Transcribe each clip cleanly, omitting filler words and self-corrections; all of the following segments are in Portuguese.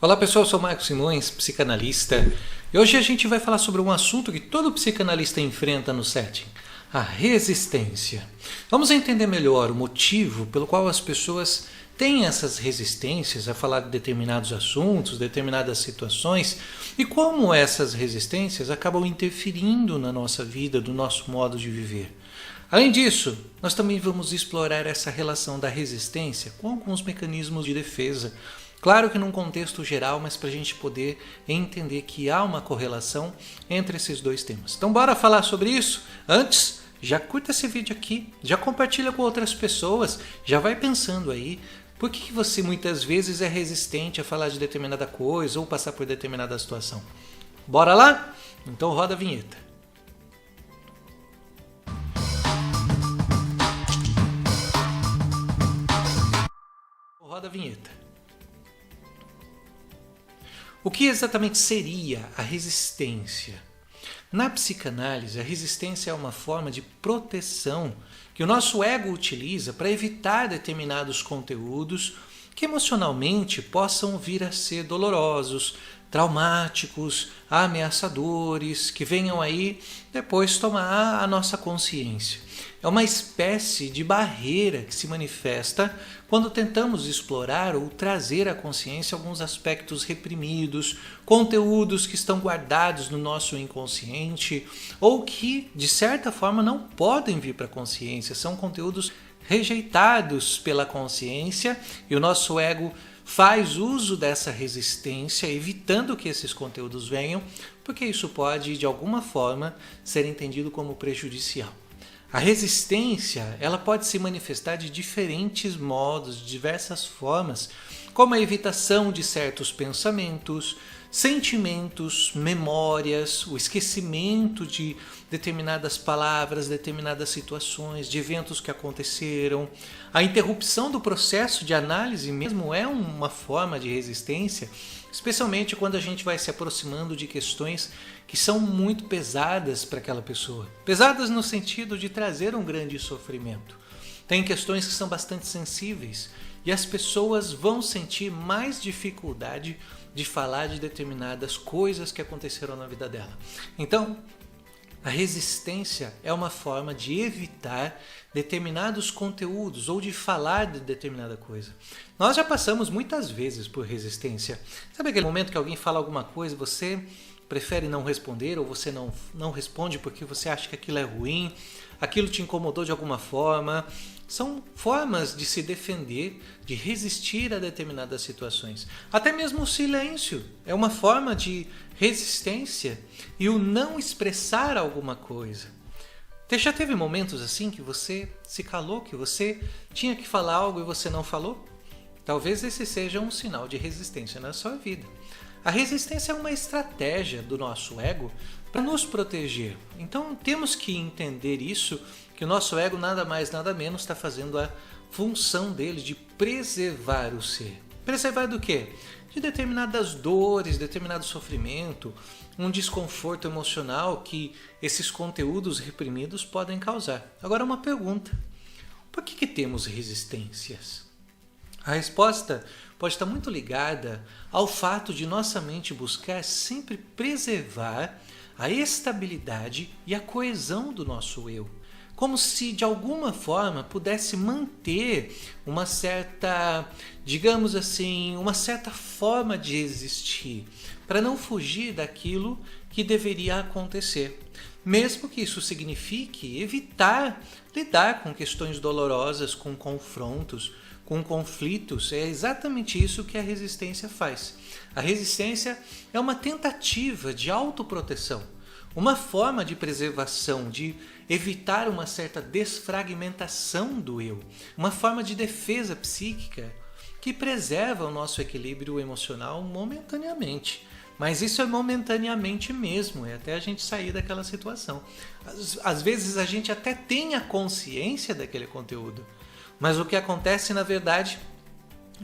Olá pessoal, eu sou Marcos Simões, psicanalista, e hoje a gente vai falar sobre um assunto que todo psicanalista enfrenta no setting, a resistência. Vamos entender melhor o motivo pelo qual as pessoas têm essas resistências a falar de determinados assuntos, determinadas situações, e como essas resistências acabam interferindo na nossa vida, do nosso modo de viver. Além disso, nós também vamos explorar essa relação da resistência com alguns mecanismos de defesa. Claro que num contexto geral, mas para a gente poder entender que há uma correlação entre esses dois temas. Então bora falar sobre isso? Antes, já curta esse vídeo aqui, já compartilha com outras pessoas, já vai pensando aí por que você muitas vezes é resistente a falar de determinada coisa ou passar por determinada situação. Bora lá? Então roda a vinheta. Roda a vinheta. O que exatamente seria a resistência? Na psicanálise, a resistência é uma forma de proteção que o nosso ego utiliza para evitar determinados conteúdos que emocionalmente possam vir a ser dolorosos, traumáticos, ameaçadores, que venham aí depois tomar a nossa consciência. É uma espécie de barreira que se manifesta quando tentamos explorar ou trazer à consciência alguns aspectos reprimidos, conteúdos que estão guardados no nosso inconsciente ou que, de certa forma, não podem vir para a consciência. São conteúdos rejeitados pela consciência e o nosso ego faz uso dessa resistência, evitando que esses conteúdos venham, porque isso pode, de alguma forma, ser entendido como prejudicial. A resistência, ela pode se manifestar de diferentes modos, de diversas formas, como a evitação de certos pensamentos, sentimentos, memórias, o esquecimento de determinadas palavras, determinadas situações, de eventos que aconteceram. A interrupção do processo de análise mesmo é uma forma de resistência, especialmente quando a gente vai se aproximando de questões que são muito pesadas para aquela pessoa. Pesadas no sentido de trazer um grande sofrimento. Tem questões que são bastante sensíveis e as pessoas vão sentir mais dificuldade de falar de determinadas coisas que aconteceram na vida dela. Então, a resistência é uma forma de evitar determinados conteúdos ou de falar de determinada coisa. Nós já passamos muitas vezes por resistência. Sabe aquele momento que alguém fala alguma coisa e você prefere não responder ou você não responde porque você acha que aquilo é ruim, aquilo te incomodou de alguma forma? São formas de se defender, de resistir a determinadas situações. Até mesmo o silêncio é uma forma de resistência e o não expressar alguma coisa. Já teve momentos assim que você se calou, que você tinha que falar algo e você não falou? Talvez esse seja um sinal de resistência na sua vida. A resistência é uma estratégia do nosso ego para nos proteger. Então temos que entender isso, que o nosso ego nada mais nada menos está fazendo a função dele de preservar o ser. Preservar do quê? De determinadas dores, determinado sofrimento, um desconforto emocional que esses conteúdos reprimidos podem causar. Agora uma pergunta, por que temos resistências? A resposta pode estar muito ligada ao fato de nossa mente buscar sempre preservar a estabilidade e a coesão do nosso eu, como se de alguma forma pudesse manter uma certa, digamos assim, uma certa forma de existir, para não fugir daquilo que deveria acontecer. Mesmo que isso signifique evitar lidar com questões dolorosas, com confrontos, com conflitos. É exatamente isso que a resistência faz. A resistência é uma tentativa de autoproteção, uma forma de preservação, de evitar uma certa desfragmentação do eu, uma forma de defesa psíquica que preserva o nosso equilíbrio emocional momentaneamente. Mas isso é momentaneamente mesmo, é até a gente sair daquela situação. Às vezes a gente até tem a consciência daquele conteúdo, mas o que acontece na verdade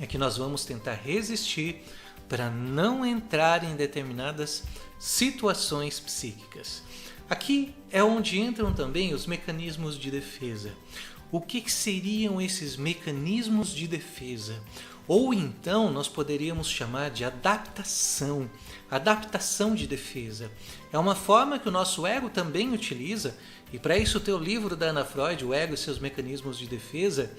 é que nós vamos tentar resistir para não entrar em determinadas situações psíquicas. Aqui é onde entram também os mecanismos de defesa. O que seriam esses mecanismos de defesa? Ou então nós poderíamos chamar de adaptação de defesa. É uma forma que o nosso ego também utiliza, e para isso tem o livro da Ana Freud, O Ego e seus Mecanismos de Defesa,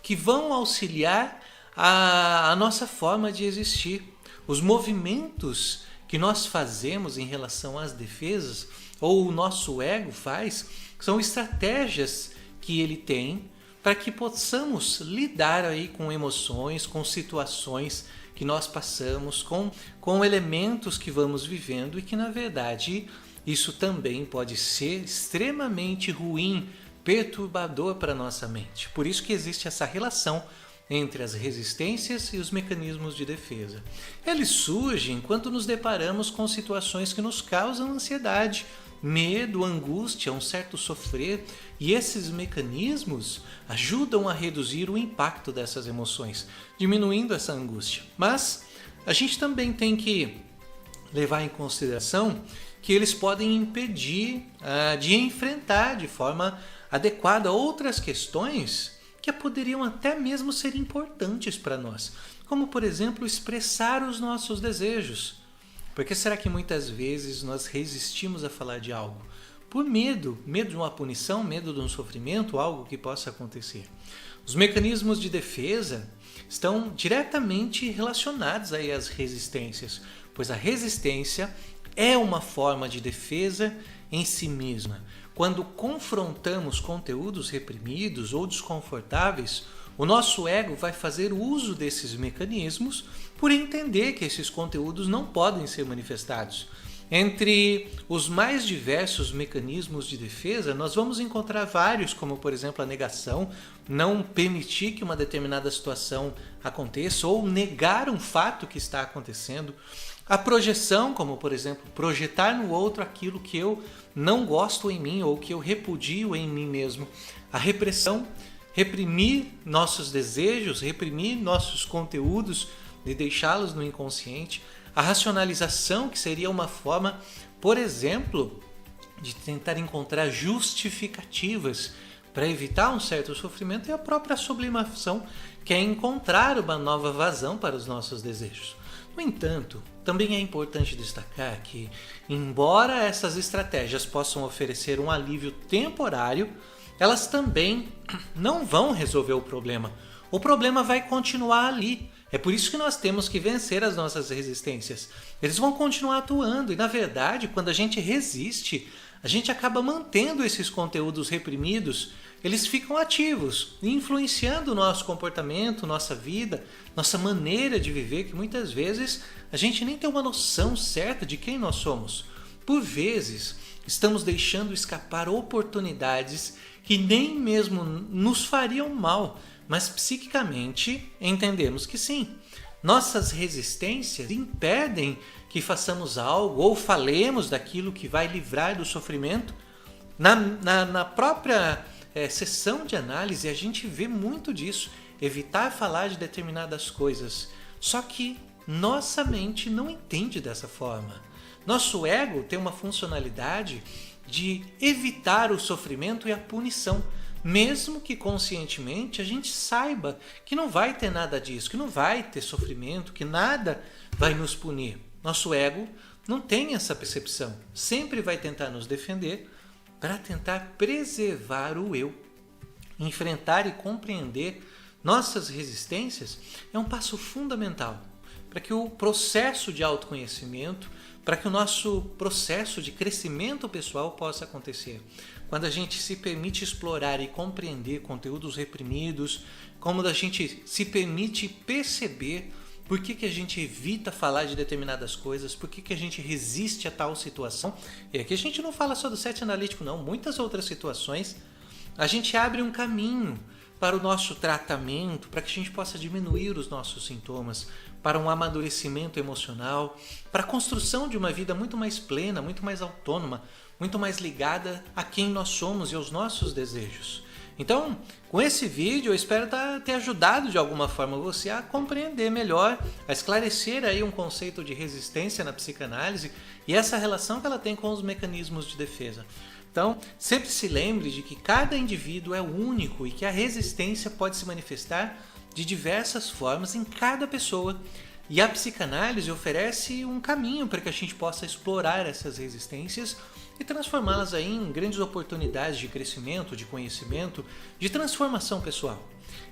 que vão auxiliar a nossa forma de existir. Os movimentos que nós fazemos em relação às defesas, ou o nosso ego faz, são estratégias que ele tem para que possamos lidar aí com emoções, com situações que nós passamos, com elementos que vamos vivendo e que, na verdade, isso também pode ser extremamente ruim, perturbador para a nossa mente. Por isso que existe essa relação entre as resistências e os mecanismos de defesa. Eles surgem quando nos deparamos com situações que nos causam ansiedade, medo, angústia, um certo sofrer, e esses mecanismos ajudam a reduzir o impacto dessas emoções, diminuindo essa angústia. Mas a gente também tem que levar em consideração que eles podem impedir de enfrentar de forma adequada outras questões que poderiam até mesmo ser importantes para nós, como por exemplo expressar os nossos desejos. Por que será que muitas vezes nós resistimos a falar de algo? Por medo de uma punição, medo de um sofrimento, algo que possa acontecer. Os mecanismos de defesa estão diretamente relacionados aí às resistências, pois a resistência é uma forma de defesa em si mesma. Quando confrontamos conteúdos reprimidos ou desconfortáveis, o nosso ego vai fazer uso desses mecanismos por entender que esses conteúdos não podem ser manifestados. Entre os mais diversos mecanismos de defesa, nós vamos encontrar vários, como por exemplo a negação, não permitir que uma determinada situação aconteça ou negar um fato que está acontecendo. A projeção, como por exemplo, projetar no outro aquilo que eu não gosto em mim ou que eu repudio em mim mesmo. A repressão, reprimir nossos desejos, reprimir nossos conteúdos, de deixá-los no inconsciente. A racionalização, que seria uma forma, por exemplo, de tentar encontrar justificativas para evitar um certo sofrimento, e a própria sublimação, que é encontrar uma nova vazão para os nossos desejos. No entanto, também é importante destacar que, embora essas estratégias possam oferecer um alívio temporário, elas também não vão resolver o problema. O problema vai continuar ali. É por isso que nós temos que vencer as nossas resistências. Eles vão continuar atuando e, na verdade, quando a gente resiste, a gente acaba mantendo esses conteúdos reprimidos, eles ficam ativos, influenciando o nosso comportamento, nossa vida, nossa maneira de viver, que muitas vezes a gente nem tem uma noção certa de quem nós somos. Por vezes, estamos deixando escapar oportunidades que nem mesmo nos fariam mal, mas psiquicamente entendemos que sim. Nossas resistências impedem que façamos algo ou falemos daquilo que vai livrar do sofrimento. Na própria sessão de análise a gente vê muito disso, evitar falar de determinadas coisas. Só que nossa mente não entende dessa forma. Nosso ego tem uma funcionalidade de evitar o sofrimento e a punição, mesmo que conscientemente a gente saiba que não vai ter nada disso, que não vai ter sofrimento, que nada vai nos punir. Nosso ego não tem essa percepção, sempre vai tentar nos defender para tentar preservar o eu. Enfrentar e compreender nossas resistências é um passo fundamental para que o processo de autoconhecimento, para que o nosso processo de crescimento pessoal possa acontecer. Quando a gente se permite explorar e compreender conteúdos reprimidos, como a gente se permite perceber por que a gente evita falar de determinadas coisas, por que a gente resiste a tal situação. E aqui a gente não fala só do sete analítico, não. Muitas outras situações, a gente abre um caminho para o nosso tratamento, para que a gente possa diminuir os nossos sintomas, para um amadurecimento emocional, para a construção de uma vida muito mais plena, muito mais autônoma, muito mais ligada a quem nós somos e aos nossos desejos. Então, com esse vídeo, eu espero ter ajudado de alguma forma você a compreender melhor, a esclarecer aí um conceito de resistência na psicanálise e essa relação que ela tem com os mecanismos de defesa. Então, sempre se lembre de que cada indivíduo é único e que a resistência pode se manifestar de diversas formas em cada pessoa. E a psicanálise oferece um caminho para que a gente possa explorar essas resistências e transformá-las aí em grandes oportunidades de crescimento, de conhecimento, de transformação pessoal.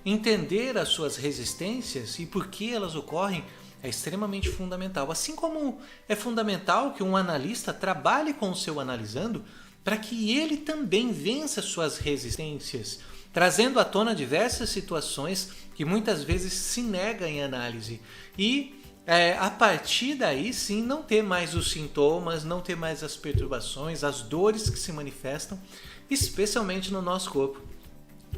Entender as suas resistências e por que elas ocorrem é extremamente fundamental. Assim como é fundamental que um analista trabalhe com o seu analisando para que ele também vença suas resistências, trazendo à tona diversas situações que muitas vezes se nega em análise. E a partir daí sim não ter mais os sintomas, não ter mais as perturbações, as dores que se manifestam, especialmente no nosso corpo.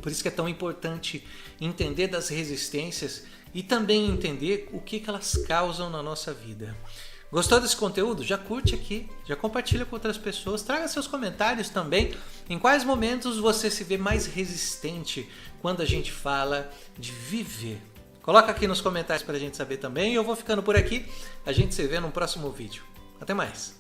Por isso que é tão importante entender das resistências e também entender o que elas causam na nossa vida. Gostou desse conteúdo? Já curte aqui, já compartilha com outras pessoas, traga seus comentários também. Em quais momentos você se vê mais resistente quando a gente fala de viver? Coloca aqui nos comentários para a gente saber também. Eu vou ficando por aqui, a gente se vê no próximo vídeo. Até mais!